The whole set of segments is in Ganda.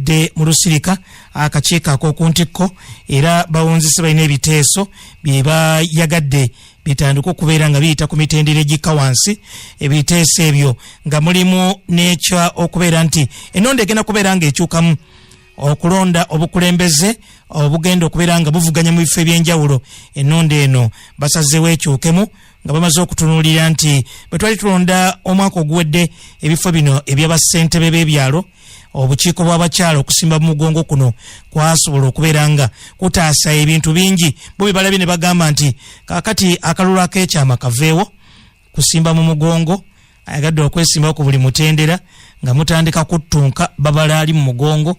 bavudde mu lusirika akakiiko ak'okuntikko era bawunzise balina ebiteeso bye bayagadde bitandika okubeera nga biyita ku mitendera egikka wansi. Ebiteeso ebyo nga mulimu n'ekya okubeera nti ennonda egenda kubeera nga ekyukamu okulonda obukulembeze obugenda okubeera nga buvuganya mu bifo ebyenjawulo. Ennonda eno basazeewo ekyukemu nga bamaze okutunuulira nti bwe twali tulonda omwaka oguwedde ebifo bino eby'abassentebe b'ebyalo, obukiiko bw'abakyala okusimba mu mugongo kuno kwasobola okubeera nga kutaasa ebintu bingi. Bo bye balabye ne bagamba nti kaakati akalulu ak'ekyama kaveewo, kusimba mu mugongo ayagadde okwesimbawo ku buli mutendera nga mutandika kuttunka babala ali mu mugongo.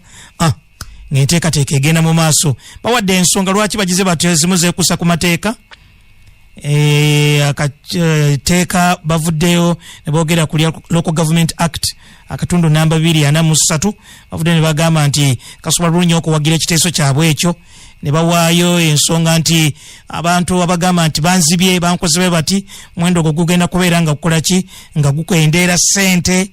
Ng'enteekateeka egenda mu maaso. Bawadde ensonga lwaki bagize batyo ezimu zeekusa ku mateeka. Akateeka bavuddeyo ne boogera ku Local Government Act akatundu namba 243 bavudde ne bagamba nti kasobola bulungi okuwagira ekiteeso kyabwe ekyo, ne bawaayo ensonga nti abantu abagamba nti banzibye bankozebwe bati mwendo gwo gugenda kubeera nga kukola ki nga gukwendeera ssente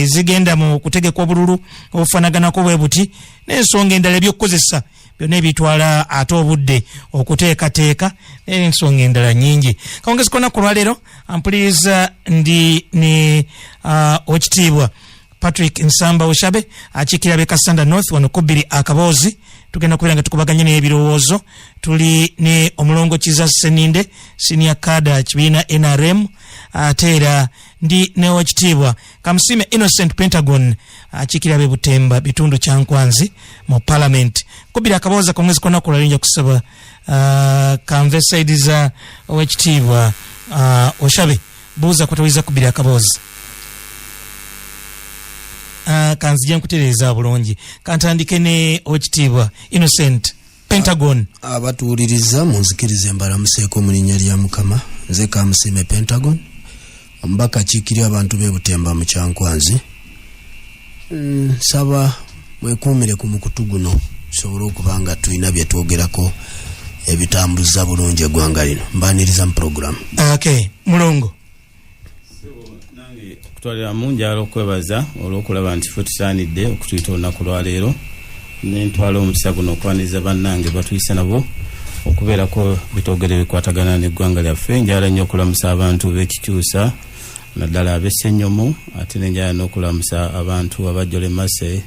zigenda mu kutegeka obululu obufanaganako bwe buti n'ensonga endala ebyokukozesa byonna ebitwala ate obudde okuteekateeka n'ensonga endala nnyingi. Kawungezi konna ku lwaleero ampuliriza ndi ne Oweekitiibwa Patrick Nsamba Oshabe akiikirira Kasanda North wano ku 2 akaboozi. Tugenda kubeera nga tukubaganya n'ebirowoozo. Tuli ne Omulongo Kiza Seninde senior cadre kibiina NRM, ate era ndi ne Oweekitiibwa Kamusime Innocent Pentagon akiikirira Butemba bitundu kya Nkwanzi mu Parliament. Ku 2 akaboozi akawungezi konna ku lwaleero nja kusaba kanveside za Oweekitiibwa Oshabe buuza kwetawiza ku 2 akaboozi. Kanzija nkutereeza bulungi. Kantandike ne Oweekitiibwa Innocent Pentagon. Abatuuliriza munzikirize mbalamuseeko mu linnya lya Mukama. Nze Kamusime Pentagon, omubaka akiikirira abantu b'e Butemba mu Kyankwanzi. Saba mwekuumire ku mukutu guno tusobole okuba nga tulina bye twogerako ebitambuza bulungi eggwanga lino. Mbaaniriza mu programu. Okay, Mulongo. Kutwalira mu njalo okwebaza olw'okulaba nti ffe tusaanidde okutuyita olunaku lwaleero n'entwala omukisa guno okwaniza bannange batuyisa nabo okubeerako bitogere bikwatagana n'eggwanga lyaffe. Njala nnyo okulamusa abantu b'Ekikyusa naddala ab'Essenyomo, ate n'enjala n'okulamusa abantu abajjole Mase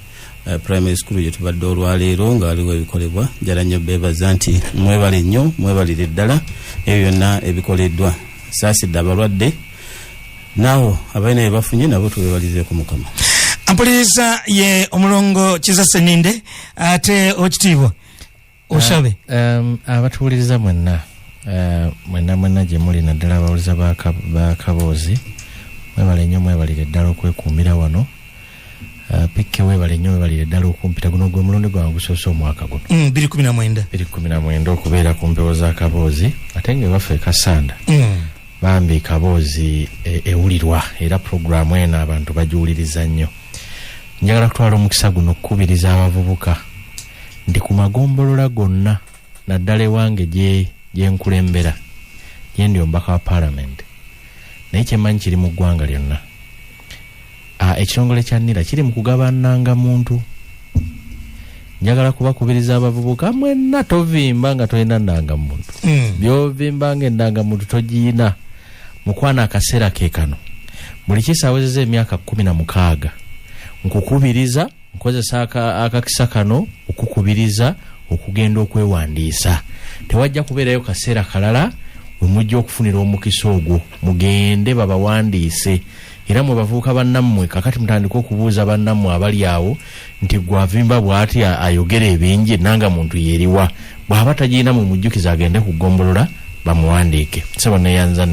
primary school gye tubadde olwaleero nga waliwo ebikolebwa. Njala nnyo beebaza nti mwebale nnyo, mwebalire ddala ebyo byonna ebikoleddwa. Saasidde abalwadde naawo abalina bye bafunye nabo tubebalize ku Mukama. Ampuliriza ye Omulongo Kiza Seninde ate Oweekitiibwa Oshabe. Abatuuliriza mwenna gye muli naddala abawuliza bakaboozi, mwebale nnyo mwebalire ddala okwekuumira wano. Pikke weebale nnyo weebalire ddala okumpita guno gwe mulundi gwange gusoose omwaka guno 2019 okubeera ku mpewo z'akaboozi, ate nga baffe Kasanda bambi kaboozi ewulirwa era programu eno abantu bagiwuliriza nnyo. Njagala kutwala omukisa guno okukubiriza abavubuka ndi ku magombolola gonna naddala ewange gye nkulembera gye ndi omubaka wa Parliament naye kyemmanyi kiri mu ggwanga lyonna. Ekitongole kya NIRA kiri mu kugabananga muntu. Njagala kubakubiriza abavubuka mwenna tovimba nga tolina ndangamuntu. Byovimba nga endangamuntu togiyina. Mukwana akaseera ke kano buli kisawezeza emyaka 16 nkukubiriza nkozesa akakisa kano okukubiriza okugenda okwewandiisa. Tewajja kubeerayo kaseera kalala we mujja okufunira omukisa ogwo, mugende babawandiise. Era mwe bavubuka bannammwe kakati mutandika okubuuza bannammwe abali awo nti gwavimba bw'ati ayogera ebingi nanga muntu yeriwa. Bw'aba tagirina mu mujjukiza agende kugombolola bamuwandiike. Sebo neyanza.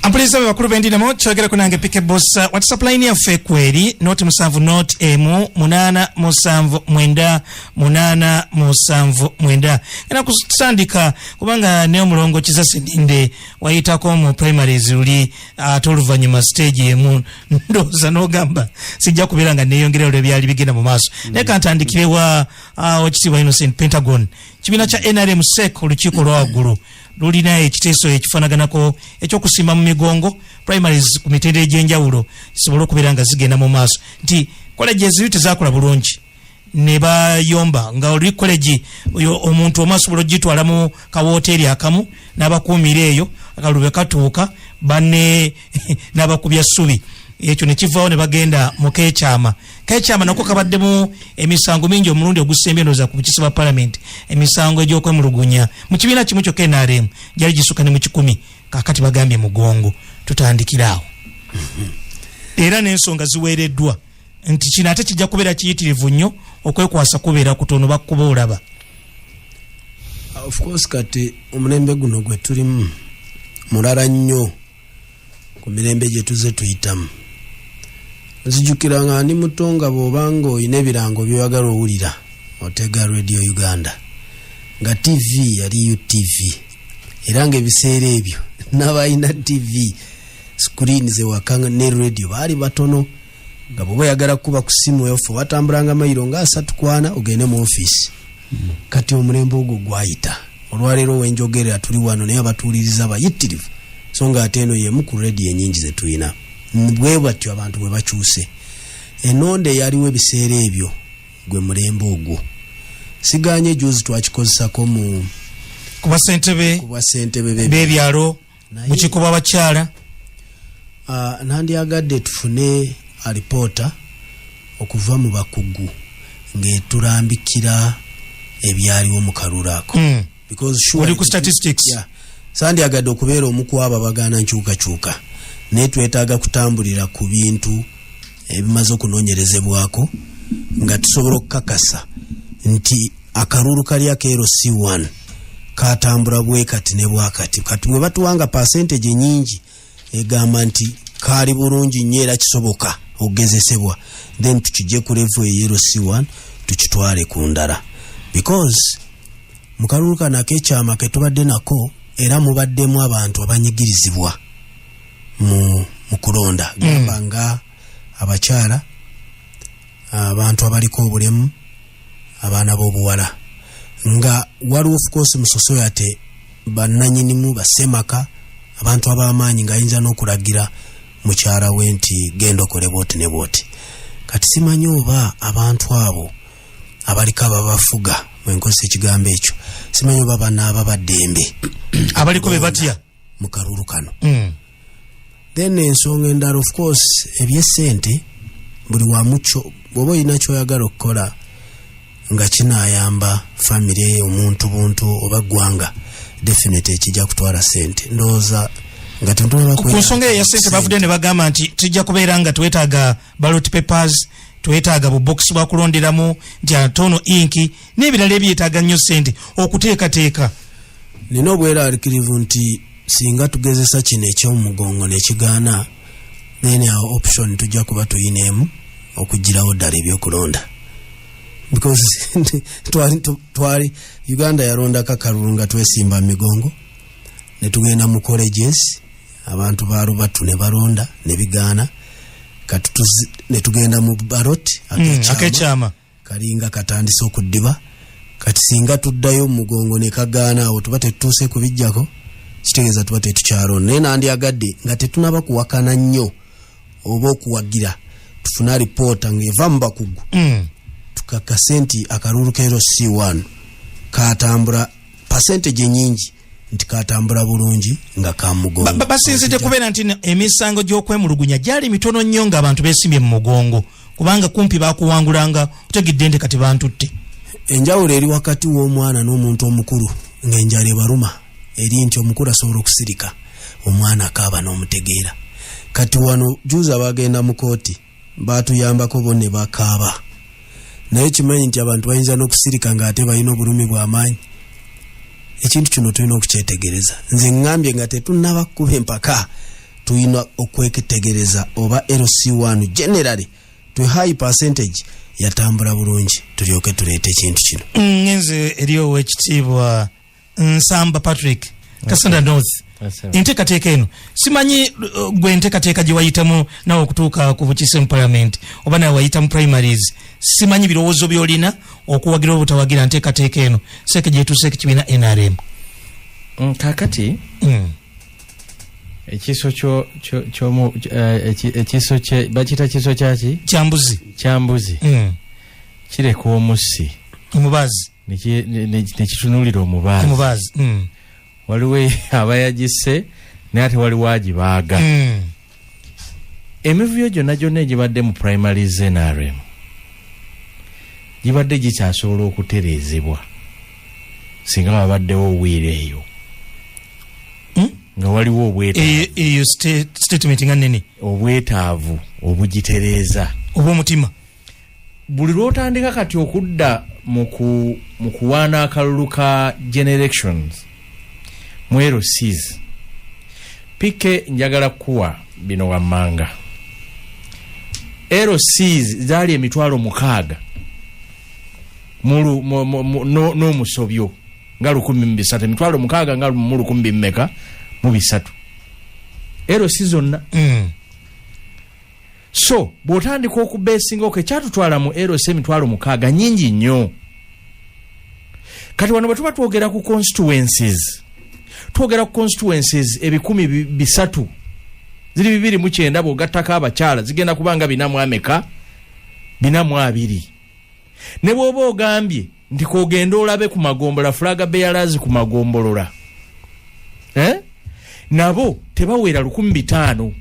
Ampuliriza bakulu b'endinamo kyogera ku nange Pike Boss. WhatsApp line yaffe kweri noti 7 not emu 879 era kusandika kubanga ne Omulongo Kiza Seninde wayitako mu primaries uli atoluvannyuma stage emu ndoza n'ogamba sijja kubeera nga neeyongera olwo byali bigenda mu maaso. Naye kantandikire wa Oweekitiibwa Innocent Pentagon. Kibiina kya NRM SEC olukiiko lwawaggulu lulina ekiteeso ekifanaganako ekyokusimba mu migongo primaries ku mitendera egy'enjawulo kisobole okubeera nga zigenda mu maaso nti koleji eziru tezakola bulungi ne bayomba nga oli college oyo omuntu omasobola gitwala mu kawoteri akamu n'abakuumira eyo akalube katuuka banne n'abakubya ssubi ekyo ne kivaawo ne bagenda mu keekyama nako kabaddemu emisango mingi omulundi ogusembye ndoza ku bukiise bwa parliament emisango egy'okwemulugunya mu kibiina kimu kyokka NRM gyali gisuka ne mu 10 kakati bagambye mugongo tutandikiraawo era n'ensonga ziweereddwa nti kino ate kijja kubeera kiyitirivu nnyo okwekwasa kubeera kutono bakkuba olaba. Of course kati omulembe guno gwe tulimu mulala nnyo ku mirembe gye tuze tuyitamu. Nzijukiranga ndi muto nga bw'obanga oyina ebirango by'oyagala owulira otega Radio Uganda nga TV yali UTV era ng'ebiseera ebyo n'abalina TV screen ze wakanga ne radio baali batono nga bw'oba oyagala kuba ku simu yofe watambulanga mayiro nga 3 kwana ogende mu office. Kati omulembe ogwo gwayita olwaleero wenjogerera tuli wano naye abatuuliriza bayitirivu so nga ate eno yemu ku radio ennyingi ze tulina bwe batyo abantu bwe bakyuse enonde yaliwo ebiseera ebyo gwe mulembe ogwo siganye juzi twakikozesako mu kuba ssentebe b'ebyalo mu kikuba abakyala. Nandyagadde tufune alipoota okuva mu bakugu ng'etulambikira ebyaliwo mu kalulu ako because sure ku statistics sandyagadde okubeera omukwaba bagaana nkyukakyuka naye twetaaga kutambulira ku bintu ebimaze okunoonyerezebwako nga tusobola okukakasa nti akalulu kali akeero C1 katambula bwe kati ne bwakati kati bwe batuwanga percentage nyingi egamba nti kali bulungi nnyo era kisoboka okugezesebwa then tukijje ku level eyero C1 tukitwale ku ndala because mu kalulu kano ak'ekyama ke tubadde nako era mubaddemu abantu abanyigirizibwa mu kulonda gamba nga abakyala abantu abaliko obulemu abaana b'obuwala nga waliwo of course mu society bannanyinimu basemaka abantu ab'amaanyi ng'ayinza n'okulagira mukyala we nti genda okole booti ne booti. Kati simanyi oba abantu abo abaliko ababafuga mwenkozesa ekigambo ekyo simanyi oba banaaba baddembe abaliko be batya mu kalulu kano. Then ensonga endala of course eby'essente buli wamucyo bw'oba olina ky'oyagala okukola nga kinaayamba famire omuntu buntu oba ggwanga definitely ekijja kutwala ssente ndowooza nga tentunaba ku nsonga eyo ya ssente bavudde ne bagamba nti tujja kubeera nga twetaaga ballot papers twetaaga bubokisi bwa kulonderamu nti atono inki n'ebirala ebyetaaga nnyo ssente okuteekateeka. Nina obweraliikirivu nti singa tugezesa kino eky'omugongo nekigaana then our option tujja kuba tuyineemu okugirawo ddala ebyokulonda because twali Uganda yalondako akalulu nga twesimba migongo ne tugenda mu colleges abantu baalubatu ne balonda ne bigaana kati ne tugenda mu ballot akekyama kalinga katandise okuddiba kati singa tuddayo mugongo ne kagaana awo tuba tetutuuse kubijjako kitegeeza tuba tetukyalonda naye nandyagadde nga tetunaba kuwakana nnyo oba okuwagira tufuna alipoota ng'eva mu bakugu tukakase nti akalulu keero C1 katambula percentage nyingi nti katambula bulungi nga kamugongo basinzidde kubeera nti emisango gy'okwemulugunya gyali mitono nnyo ng'abantu beesimbye mu mugongo kubanga kumpi bakuwangulanga otegedde nti kati bantutte. Enjawulo eri wakati w'omwana n'omuntu omukulu ng'enjala ebaluma eri nti omukulu asobola okusirika omwana akaaba n'omutegeera. Kati wano juuza bagenda mu kooti baatuyambako bo ne bakaaba naye kimanyi nti abantu bayinza n'okusirika ng'ate balina obulumi bw'amaanyi. Ekintu kino tulina okukyetegereza. Nze ngambye nga tetunnaba kuba empaka tulina okwetegereza oba LC1 generally to high percentage yatambula bulungi tulyoke tuleete ekintu kino. Ngenze eriyo ekitiibwa Nsamba Patrick Kasanda North enteekateeka eno simanyi gwe enteekateeka gye wayitamu nawe okutuuka ku bukiise mu parliament oba nawe wayita mu primaries simanyi birowoozo by'olina okuwagira obutawagira nteekateeka eno seeke gyetuuseeko kibiina NRM. Kakati ekiso bakiyita kiso kyaki kyambuzi kireka omusi omubazi nekitunulira omubazi waliwo abayagise naye ate waliwo agibaaga emivuyo gyonna egibadde mu primaries NRM gibadde gikyasobola okutereezebwa singa babaddewo obwire eyo nga waliwo eyo statement nga nene obwetaavu obugitereeza obw'omutima buli lwotandika kati okudda mu kuwaana akalulu ka generations mu LCs pike njagala kuwa bino wammanga LCs zaali 6,000 n'omusobyo nga 1,300 6,000 nga 1,300 LC zonna so bw'otandika okubeesinga kyatutwala mu LC 6,000 nyingi nnyo kati wano bwe tuba twogera ku constituencies ebikumi 300 ziri 209 bw'ogattako abakyala zigenda kubanga 420 ne bw'oba ogambye nti kogenda olabe ku magombola flaga bearers ku magombolola nabo tebawera 5,000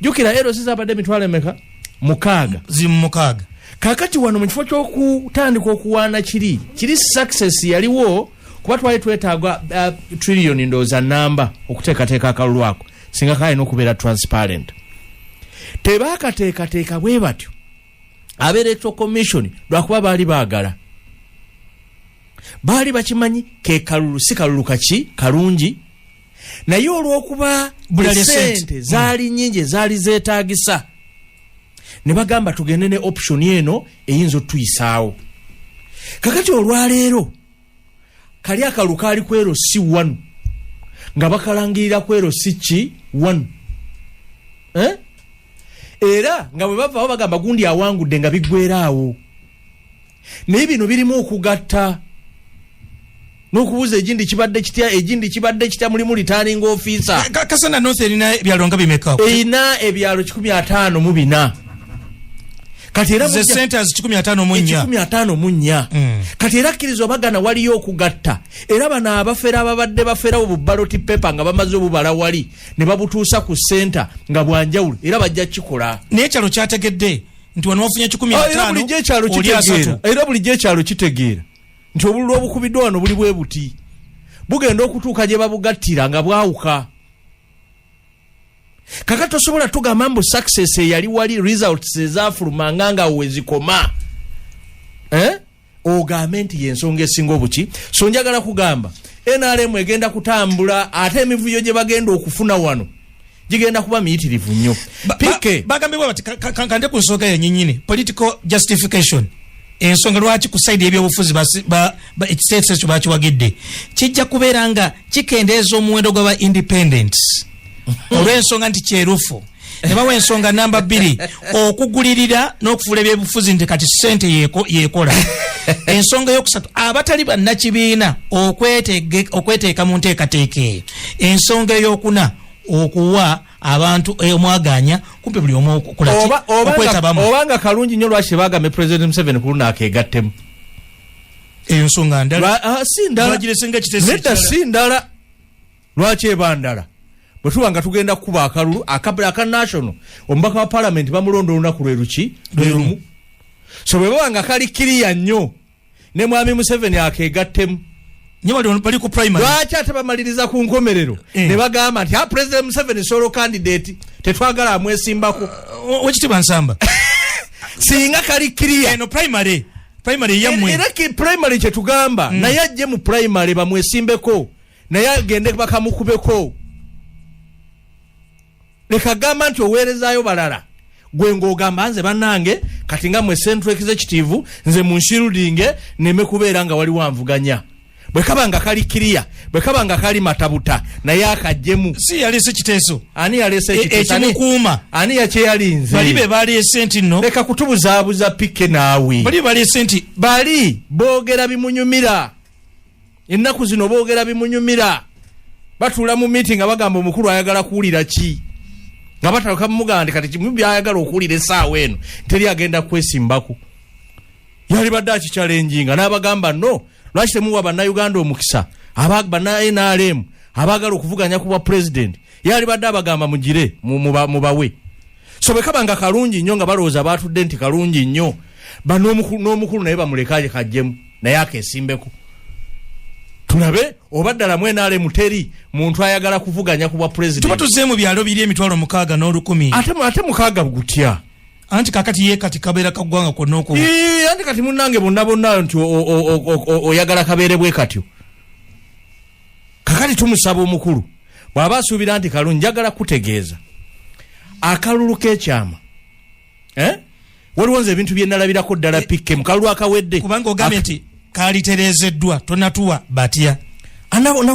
jukira LC zabadde 6,000 kakati wano mu kifo ky'okutandika okuwaana kiri success yaliwo kuba twali twetaaga trillion ndooza namba okuteekateeka akalulu ako singa kalina okubeera transparent tebaakateekateeka bwe batyo Electoral Commission lwakuba baali baagala baali bakimanyi ke kalulu si kalulu kalungi naye olw'okuba sente zaali nnyingi zaali zeetaagisa ne bagamba tugende ne option eno eyinza otuyisaawo kakati olwaleero kali akalulu kaali kwero si 1 nga bakalangirira kwero si 1 era nga bwe bavaawo bagamba gundi awangudde nga biggweeraawo naye bino birimu okugatta n'okubuuza egindi kibadde kitya mulimu returning officer Kasana North erina ebyalo nga bimeka erina ebyalo 154 kati era the centers 154 kati era kkirizo bagana waliyo okugatta era bano abafera ababadde baferawo bu ballot paper nga bamaze obubala wali ne babutuusa ku center nga bwanjawulo era bajja kikola naye kyalo kyategedde nti wano wafunye 150 era bulijjo ekyalo kitegeera nti obululu obukubiddwa wano buli bwe buti bugenda okutuuka gye babugattira nga bwawuka kakati tosobola tugamba mbu success eyali wali results ezafulumanga nga wezikoma ogambe nti yensonga esinga obuki so njagala kugamba NRM egenda kutambula ate emivuyo gye bagenda okufuna wano gigenda kuba miyitirivu nnyo bagambibwa bati kande ku nsonga yenyinyini political justification ensonga lwaki ku side ebyobufuzi ekiseeso ekyo bakiwagidde kijja kubeera nga kikendeeza omuwendo gw'aba independents olw'ensonga nti kyerufu ne bawa ensonga namba 2 okugulirira n'okufuula ebyobufuzi nti kati ssente yeekola ensonga yokusatu abatali bannakibiina okweteeka mu nteekateeka eyo ensonga eyokuna okuwa abantu omwaganya kumpe buli omu okwetabamu obanga kalungi nnyo lwaki bagambe President Museveni ku lunaku egattemu eyo nsonga ndala nedda si ndala lwaki eba ndala bwe tuba nga tugenda kukuba akalulu aka national omubaka wa parliament bamulonda olunaku lwe lumu so bwe baba nga kali kiriya nnyo ne mwami Museveni akeegattemu bali ku primary lwaki ate bamaliriza ku nkomerero ne bagamba nti President Museveni solo candidate tetwagala amwesimbako wekitiibwa Nsamba singa kali kiriya eno primary yammwe era primary kyetugamba naye ajje mu primary bamwesimbeko naye agende bakamukubeko leka gamba nti oweerezaayo balala gwe ng'ogamba nze bannange kati nga mwe central executive nze munshirudinge neme kubeera nga wali wanvuganya bwe kaba nga kali kiriya bwe kaba nga kali matabuta naye akajjemu si yaleese kiteeso ani yaleese ekiteeso ekimukuuma ani yakyeyalinze bali be baleese nti nno leka kutubuzaabuza pike naawe bali baleese nti bali boogera bimunyumira ennaku zino boogera bimunyumira batuula mu meeting nga bagamba omukulu ayagala kuwulira ki nga bataloka mugande kati kimu byayagala okuwulira essaawa eno teri agenda kwesimbako yali badde akichallenginga n'abagamba no lwaki temuwa bannayuganda omukisa banna NRM abaagala okuvuganya ku bwa president yali badde abagamba mugire mubawe so bwe kabanga kalungi nnyo nga balowooza baatudde nti kalungi nnyo n'omukulu naye bamulekaje kajjemu naye akesimbeko tulabe oba ddala mu NRM teri muntu ayagala kuvuganya ku bwa president tuba tuzze mu byalo biri 6,000 n'olukumi ate mukaaga gutya anti kakati ye kati kabeera kaggwanga kwonna oko anti kati munnange bonna nti oyagala kabeere bwe katyo kakati tumusaba omukulu bw'aba asuubira nti kalungi njagala kutegeeza akalulu k'ekyama waliwo nze ebintu bye nalabirako ddala pikke mu kalulu akawedde kubanga ogambye nti kalitereezeddwa tonatuwa batya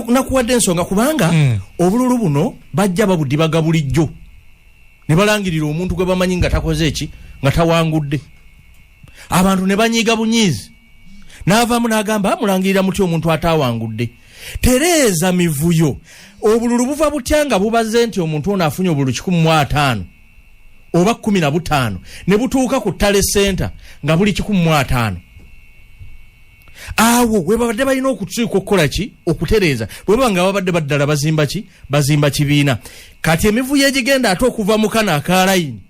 nakuwadde ensonga kubanga obululu buno bajja babudibaga bulijjo ne balangirira omuntu gwe bamanyi nga takoze eki nga tawangudde abantu ne banyiiga bunyiizi n'avaamu n'agamba mulangirira muti omuntu atawangudde tereeza mivuyo obululu buva butya nga bubaze nti omuntu ono afunye obululu 15 oba 15 ne butuuka ku ttale center nga buli 15 awo we babadde balina okutuuka okukola ki okutereeza bwe baba nga babadde baddala bazimba kibiina kati emivuyo egigenda ate okuva mu kana aka layini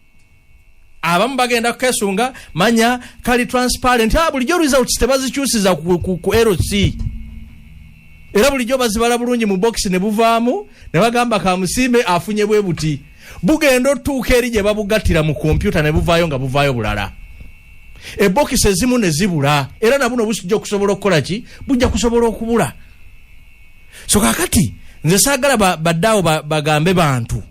abamu bagenda kukesunga manya kali transparent bulijjo results tebazikyusiza ku LC era bulijjo bazibala bulungi mu box ne buvaamu ne bagamba kamusimbe afunye bwe buti bugenda otuuka eri gye babugattira mu kompyuta ne buvaayo nga buvaayo bulala ebokisi ezimu ne zibula era nabuno busijja okusobola okukola ki bujja kusobola okubula so kakati nze saagala baddaawo bagambe bantu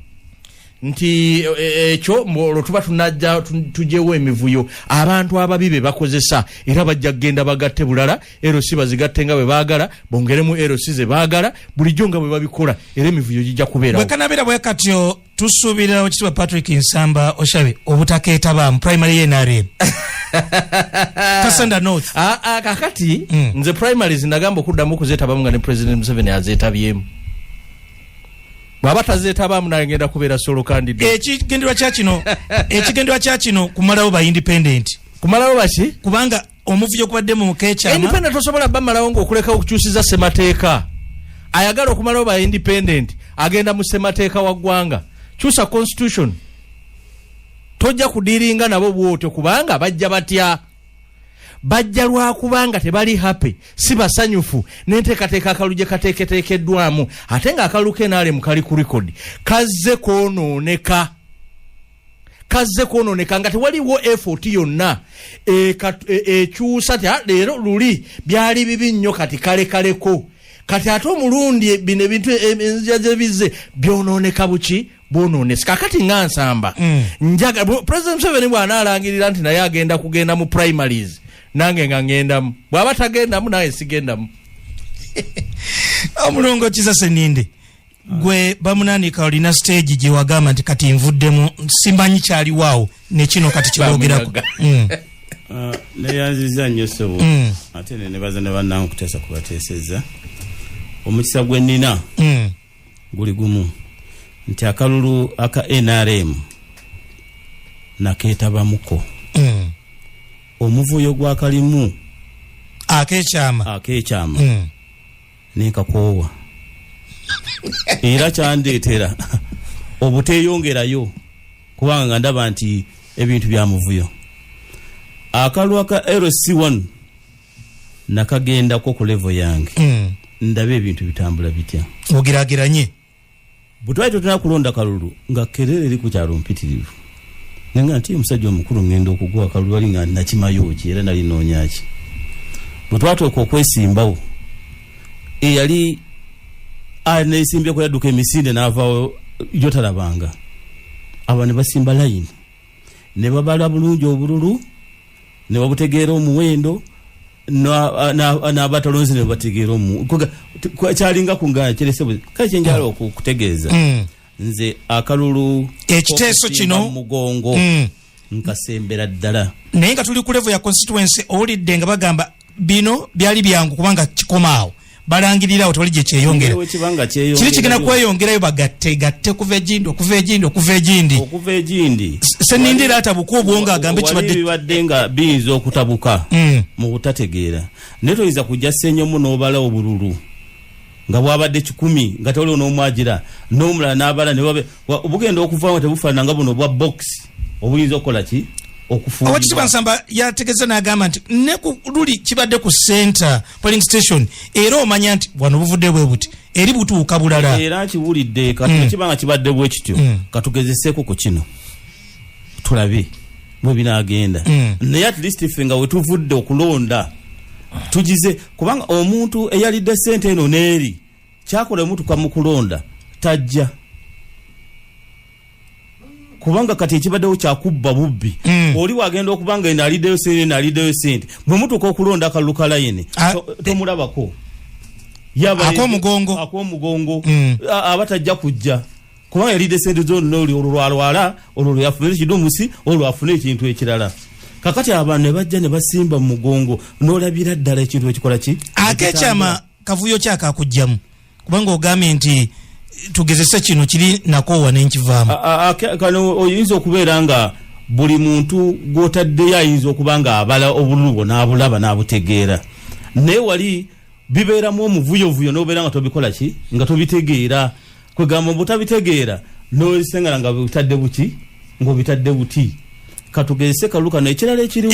nti ekyo olwo tuba tunajja tujewo emivuyo abantu ababi be bakozesa era bajja kgenda bagatte bulala LC bazigatte nga bwe baagala bongeremu LC ze baagala bulijjo nga bwe babikola era emivuyo gijja kubeerawo bwekanabeera bwe katyo tusuubira ekitibwa Patrick Nsamba Oshabe obutakeetaba mu primary NRM Kasanda North kakati nze primaries nagamba okuddamu okuzeetabamu nga ne President Museveni azeetabyemu bwaba tazeetabamu nagenda kubeera solo candidate ekigenderwa kya kino kumalawo ba independent kumalawo baki kubanga omuvuyo kubadde mu mukeekyama independent tosobola bamalawo ng'okuleka okukyusiza ssemateeka ayagala okumalawo ba independent agenda mu ssemateeka wa ggwanga kyusa constitution tojja kudiringa nabo bwotyo kubanga bajja batya bajja lwakubanga tebali happy si basanyufu n'enteekateeka akalulu gye kateeketeekeddwamu ate nga akalulu k'NRM kali ku record kazze kwonooneka nga tewaliwo effort yonna ekyusa leero luli byali bibi nnyo kati kalekaleko kati ate omulundi bino ebintu enzija gye bizze byonooneka buki bwonoonesi kakati nga Nsamba njaga President Museveni bw'anaalangirira nti naye agenda kugenda mu primaries nange nga ngendamu bw'aba tagendamu naye sigendamu omulongo Kisase Ninde gwe bamunaanika olina stage gye wagamba nti kati nvuddemu simbanyi kyaliwaawo nekino kati kibogerako neyanziza nnyo ssebo ate nebaza ne bannange okuteesa kubateeseza omukisa gwe nnina guli gumu nti akalulu aka NRM nakeetabamuko omuvuyo gwakalimu akeekyama nekakoowa era kyandeetera obuteeyongerayo kubanga nga ndaba nti ebintu bya muvuyo akalulu aka LC1 nakagendako ku level yange ndabe ebintu bitambula bitya ogiragiranye butwali totera kulonda kalulu nga kerere eri ku kyalo mpitirivu nenga nti omusajja omukulu ngenda okugwa kalulu ali nga nakimayo ki era nali noonya ki butwatooka okwesimbawo eyali aneesimbye yadduka emisinde n'avaawo gyotalabanga aba ne basimba layini ne babala bulungi obululu ne babutegeera omuwendo n'abatalonzi ne bategeera kyalinga kungana kirese kale kyenjala okutegeeza nze akalulu ekiteeso kino mugongo nkasembera ddala naye nga tuli ku level ya constituency owulidde nga bagamba bino byali byangu kubanga kikomaawo balangirira awo tewali gye kyeyongera kiri kigenda kweyongerayo gatte kuva egindi senindira atabuka obwonga agambe kibadde nga biyinza okutabuka mu butategeera naye toyinza kujja ssenyomu n'obala obululu nga bwabadde 10 nga tewaliwo n'omwagira n'omulala n'abala obugenda okuvaamu tebufaanana nga buno bwa box obuyinza okukola ki Owekitiibwa Nsamba yategeza n'agamba nti ne ku luli kibadde ku center polling station era omanya nti wano buvudde bwe buti eri butuuka bulala era kiwulidde kibanga kibadde bwe kityo katugezeseeko ku kino tulabe bwe binaagenda naye at least ffe nga wetuvudde okulonda tugize kubanga omuntu eyalidde ssente eno n'eri kyakola omutuka mu kulonda tajja kubanga kati ekibaddewo kyakubba bubbi oli wagenda okubanga eno aliddeyo sente bwe mutuka okulonda akalulu ka layini tomulabako ak'omugongo aba tajja kujja kubanga yalidde sente zonnoli olwo lwalwala olwo lweyafuna ekidumusi olwo lwafuna ekintu ekirala kakati abantu ne bajja ne basimba mu mugongo n'olabira ddala ekintu ekikola ki akekyama kavuyo kyakakujjamu kubanga ogambye nti tugezese kino kiri nakoowa n'enkivaamu kano oyinza okubeera nga buli muntu gw'otaddeyo ayinza okuba nga abala obululu n'abulaba n'abutegeera naye wali bibeeramu omuvuyovuyo n'obeera nga tobikola ki nga tobitegeera kwegamba butabitegeera n'olisengana nga bitadde buki ng'obitadde buti katugezese kalukano ekirala ekiriwo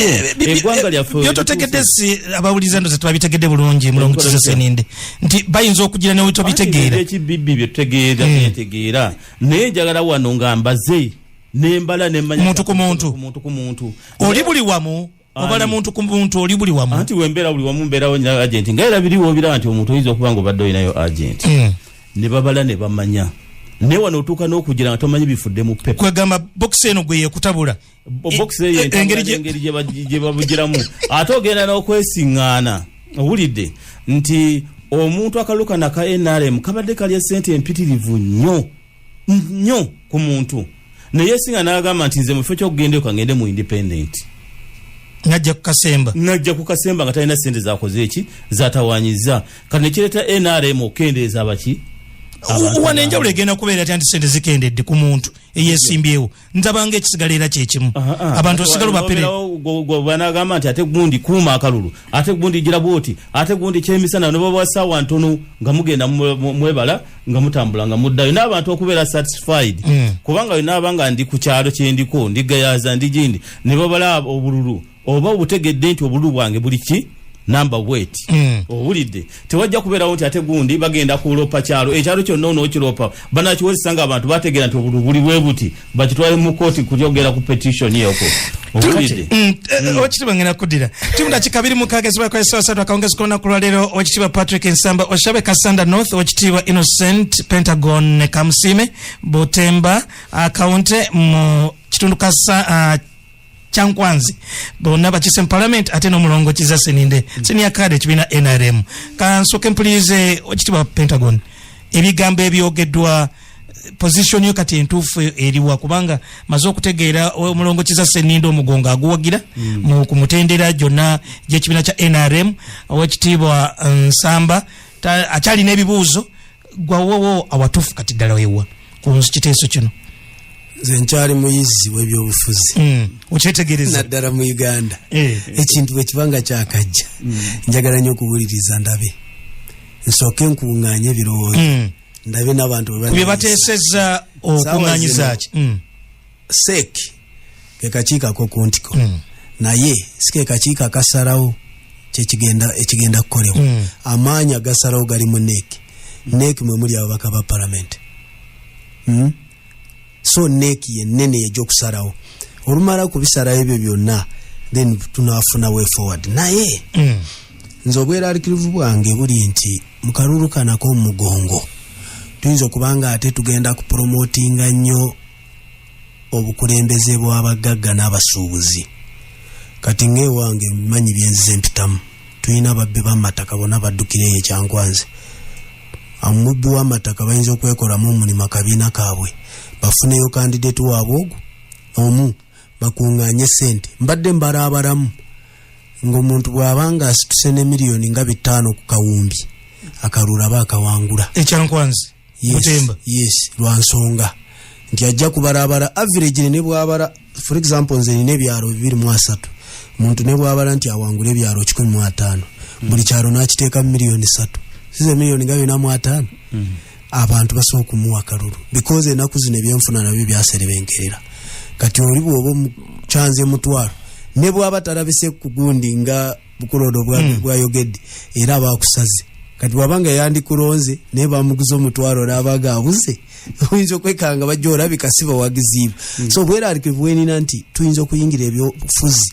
eggwanga lyaffe byototegedde si abawuliza ndo tebabitegedde bulungi mulongo kizeseninde nti bayinza okugira ne wetobitegeera ekibibbi byetutegeera naye njagala wano nga mbaze nembala nemmanya muntu ku muntu oli buli wamu obala muntu ku muntu oli buli wamu anti wembeera buli wamu mbeerawo nya agent nga era biriwo obira nti omuntu oyinza okuba nga obadde olinayo agent ne babala ne bamanya ne wano otuuka n'okugira nga tomanyi bifudde mu pepa kwegamba box eno gwe yekutabula box eyo engeri gye babugiramu ate ogenda n'okwesiŋŋaana owulidde nti omuntu akalukana ka NRM kabadde kalya ssente empitirivu nnyo ku muntu naye yeesiŋŋa n'agamba nti nze mu kifo ky'okugenda kangende mu independent najja ku kasemba nga talina ssente zakoze eki zatawanyiza kati nekireeta NRM okendeeza abaki wane enjawulo egenda kubeera ati sente zikendedde ku muntu eyeesimbyewo nzabanga ekisigala era kyekimu abantu osigala bapere banagamba nti ate gundi kuuma akalulu ate gundi gira bwoti ate gundi kyemisana ne baba sawa ntono nga mugenda mwebala nga mutambula nga muddayo n'abantu okubeera satisfied kubanga inabanga ndi ku kyalo kyendiko ndigayaza ndigindi ne babala obululu oba obutegedde nti obululu bwange buli ki number weight owulidde tewajja kubeerawo nti ate gundi bagenda kulopa kyalo ekyalo kyonna onookiropa banakiwozesanga abantu bategeera nti obululu buli bwe buti bakitwale mu kooti kulyogera ku petition yoko owulidde owekitiibwa ngenda kuddira timudakika 26 akawungezi kolunaku lwaleero owekitiibwa Patrick Nsamba oshabe Kasanda North owekitiibwa Innocent Pentagon ne Kamusime Botemba akaunte mu kitundu Kyankwanzi bonna bakise mu parliament ate n'omulongo kiza seninde senior card ekibiina NRM kansooke mpulirize ekitibwa Pentagon ebigambo ebyogeddwa position yo kati entuufu eriwa kubanga maze okutegeera omulongo kiza seninde omugongo aguwagira mu kumutendera gyonna gy'ekibiina kya NRM owekitiibwa Nsamba akyali n'ebibuuzo gwawowo awatuufu kati ddala wewa ku kiteeso kino nze nkyali muyizi w'ebyobufuzi okyetegereza naddala mu Uganda ekintu bwe kibanga kyakajja njagala nnyo okuwuliriza ndabe nsooke nkuŋŋaanye ebirowoozo ndabe n'abantu bwe bateesezza okuŋŋaanyiza ki seeki ke kakiiko ak'okuntiko naye si ke kakiiko akasalawo ekigenda kukolebwa amaanyi agasalawo gali mu neeki mwe muli ababaka ba palamenti so neeki yennene egy'okusalawo olumala kubisalawo ebyo byonna then tunaafuna way forward naye nze obweraliikirivu bwange buli nti mu kalulu kanako omugongo tuyinza okubanga ate tugenda kupromotinga nnyo obukulembeze bw'abagagga n'abasuubuzi kati ng'ewange mmanyi byenzize mpitamu tulina babbe b'amataka bonna baddukireyo ekyankwanze omubbi w'amataka bayinza okwekolamu omulimu akabiina kaabwe bafuneyo kandidate waabwe ogwo omu bakuŋŋaanye ssente mbadde mbalaabalamu ng'omuntu bw'abanga asituse ne miliyoni nga 5 ku kawumbi akalulu aba akawangula ekyankwanzi Butemba. Yes, lwansonga nti ajja kubarabara average ne bwabara for example nze nine ebyalo 2.3 muntu ne bwabara nti awangula ebyalo 15 buli kyalo nakiteeka milioni 3 size milioni nga 4.5 abantu basobola okumuwa akalulu because enaku zino ebyenfuna nabyo byaserebenkerera kati oli bwoba kyanze mutwalo ne bwaba talabise kugundi nga bukulodo bwayogedde era abakusaze kati wabanga yandikulonze ne bamuguza omutwalo n'abaga abuze oyinza okwekanga bajja olabika si bawagiziibwa so bweralikivu bwenina nti tuyinza okuyingira ebyobufuzi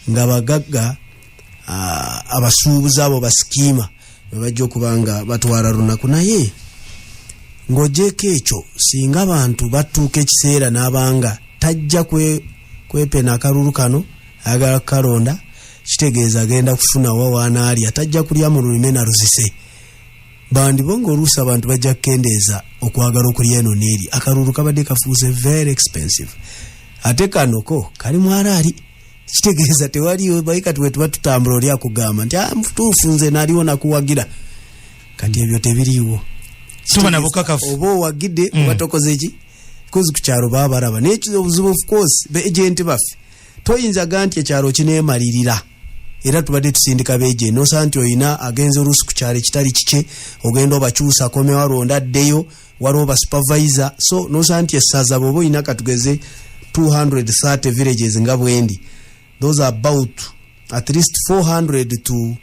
nga bagagga abasuubuzi abo basikiima bajja okubanga batwala lunaku naye ng'ogyeko ekyo singa abantu batuuka ekiseera n'abanga tajja kwepena akalulu kano ayagala kukalonda kitegeeza agenda kufuna wawaanaalya tajja kulya mu lulime na luzise bandi bongo oluusi abantu bajja kukendeeza okwagala okulya eno n'eri akalulu kabadde kafuuse very expensive ate kanoko kali mwalaali kitegeeza tewaliyo bayikati wetuba tutambula oli akugamba nti mutuufu nze naaliwo nakuwagira kati ebyo tebiriiwo oba owagidde oba tokoze ki kozi ku kyalo baba baraba n'ekyo obuzibu of course beegenti baffe toyinza ga nti ekyalo kineemalirira era tubadde tusindika beje nosa nti oyina agenze oluusi ku kyalo ekitali kike ogenda obakyusa akome walonda addeyo waliwo ba supervisor so nosa nti essaza bwoba oyina katugeze 230 villages nga bwendi those are about at least 400 to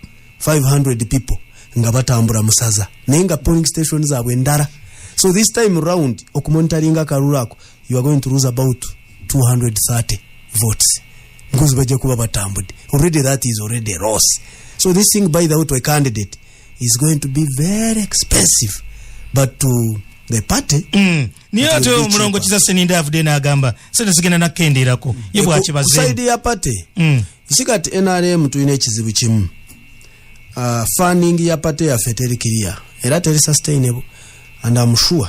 500 people nga batambula musaza naye nga polling station zaabwe ndala so this time round okumonitoringa akalulu ako you are going to lose about 230 votes because bajja kuba batambudde already that is already a loss so this thing by the way to a candidate is going to be very expensive but to the party niyo ate omulongo kiza Seninda avudde n'agamba sente zigenda nakkendeerako ye bwakibaze side ya party isikati NRM tuyina ekizibu kimu funding ya party yaffe teri clear era teri sustainable and I'm sure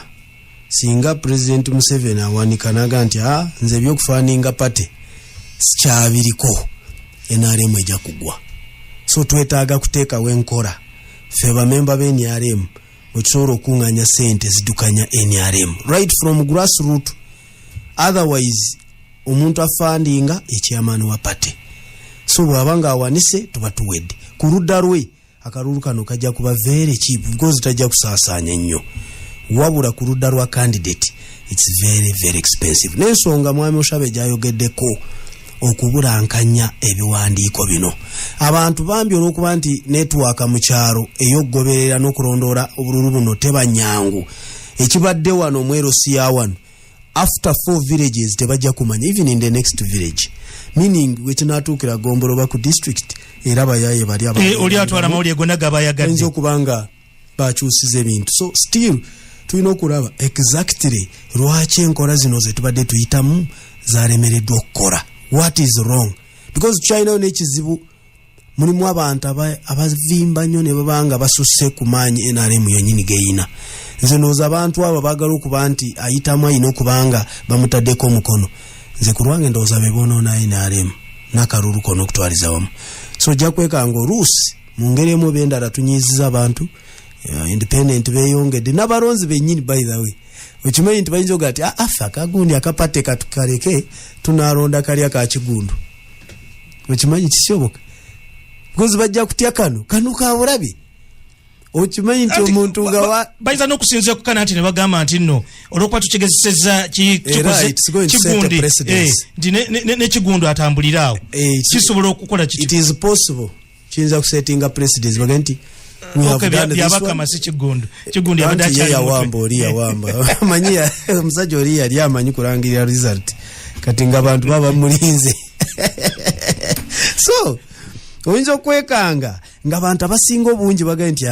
singa President Museveni awanika naga nti nze ebyokufaninga party sikyabiriko NRM ejja kugwa so twetaaga kuteekawo enkola ffe bamemba b'NRM bwekisobola okuŋŋanya sente zidukanya NRM right from grassroot otherwise omuntu afandinga ekyamaani wa party so bw'abanga awanise tuba tuwedde ku ludda lwe akalulu kano kajja kuba very cheap because tajja kusaasaanya nnyo wabula ku ludda lwa candidate it's very very expensive n'ensonga mwami Oshabe gyayogeddeko okubulankanya ebiwandiiko bino abantu bambi olw'okuba nti network mu kyalo ey'okgoberera n'okulondoola obululu buno teba nyangu ekibadde wano mwero siya wano after 4 villages tebajja kumanya even in the next village meaning wekinatuukira Gomboloba ku district era bayaye bali oli atwala mawulire gonna gabayagadde nzo kubanga bakyusiza ebintu so still tulina okulaba exactly lwaki enkola zino ze tubadde tuyitamu zalemereddwa okukola what is wrong because China n'ekizibu mulimu abantu abavimba nnyo ne babanga basusse ku maanyi NRM yonyini geyina nze nooza abantu abo baagala okuba nti ayitamu ayina okubanga bamutaddeko omukono nze ku lwange ndowooza be boonoona NRM n'akalulu konna okutwaliza wamu so ojja kwekanga oluusi mu ngeri emu oba endala tunyiiziza abantu independent beeyongedde n'abalonzi bennyini by the way okimanyi nti bayinza oga ati affe akagundi akapate katukaleke tunaalonda kalya ka kigundu okimanyi kisoboka because bajja kutya kano ka bulabi okimanyi nti omuntu nga bayinza n'okusinzira ku kana nti ne bagamba nti nno olw'okuba tukigezesezza kigundi nti n'ekigundu atambuliraawo kisobola okukola kiti it is possible kiyinza kusettinga precedence baga nti byabakama si kigundu yabadde yawamba oli yawamba amanyi omusajja oli yali amanyi kulangirira result kati nga abantu baba mulinze so oyinza okwekanga nga abantu abasinga obungi bagaye nti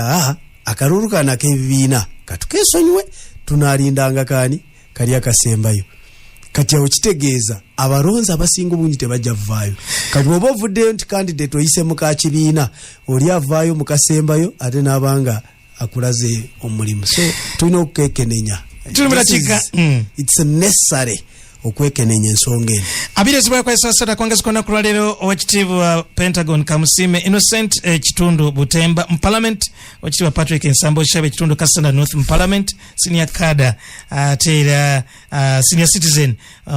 akalulu kana k'ebibiina katukesonyiwe tunaalindanga kaani kali akasembayo kati awo kitegeeza abalonzi abasinga obungi tebajja vaayo kati oba ovuddeyo nti candidate oyise mu kakibiina oli avaayo mu kasembayo ate n'abanga akulaze omulimu so tulina okukekenenya it's necessary okwekenenya ensonga eno. Abirizibwa kwa sasa kwangezi kona kulwalero owekitiibwa Pentagon Kamusime Innocent kitundu Butemba mu Parliament, owekitiibwa Patrick Nsambo Shabe kitundu Kasanda North mu Parliament, senior cadre tera senior citizen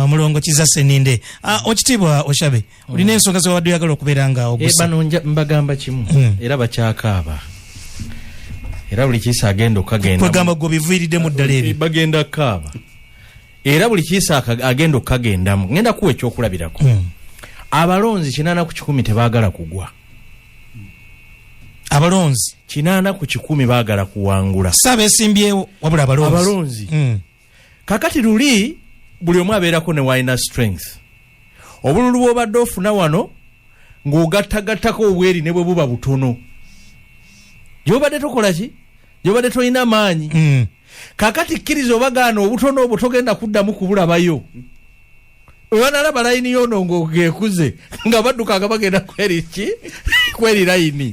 mulongo kiza seninde. Owekitiibwa Oshabe ulina ensonga zo wadde yagala okubeeranga ogusa. Banonja mbagamba kimu era bakyakaaba. Era buli kisa agenda okagenda. Kwegamba go biviridde mu ddala ebyo. Bagenda kaaba. Era buli kisa agenda okagendamu. Ngenda kuwa ekyokulabirako. Abalonzi 8 ku 10 tebaagala kugwa. Abalonzi 8 ku 10 baagala kuwangula. Sabeesimbyewo wabula abalonzi. Kakati luli buli omu abeerako ne wine strength. Obululu bw'obadde ofuna wano ng'ogattagattako obweri ne bwe buba butono. Gyobadde tokola ki? Gyobadde toyina maanyi. Kakati kkiriza obagaana obutono obwo togenda kuddamu kubulabayo. Obanalaba layini yono ng'ogekuze nga badduka nga bagenda kweri layini.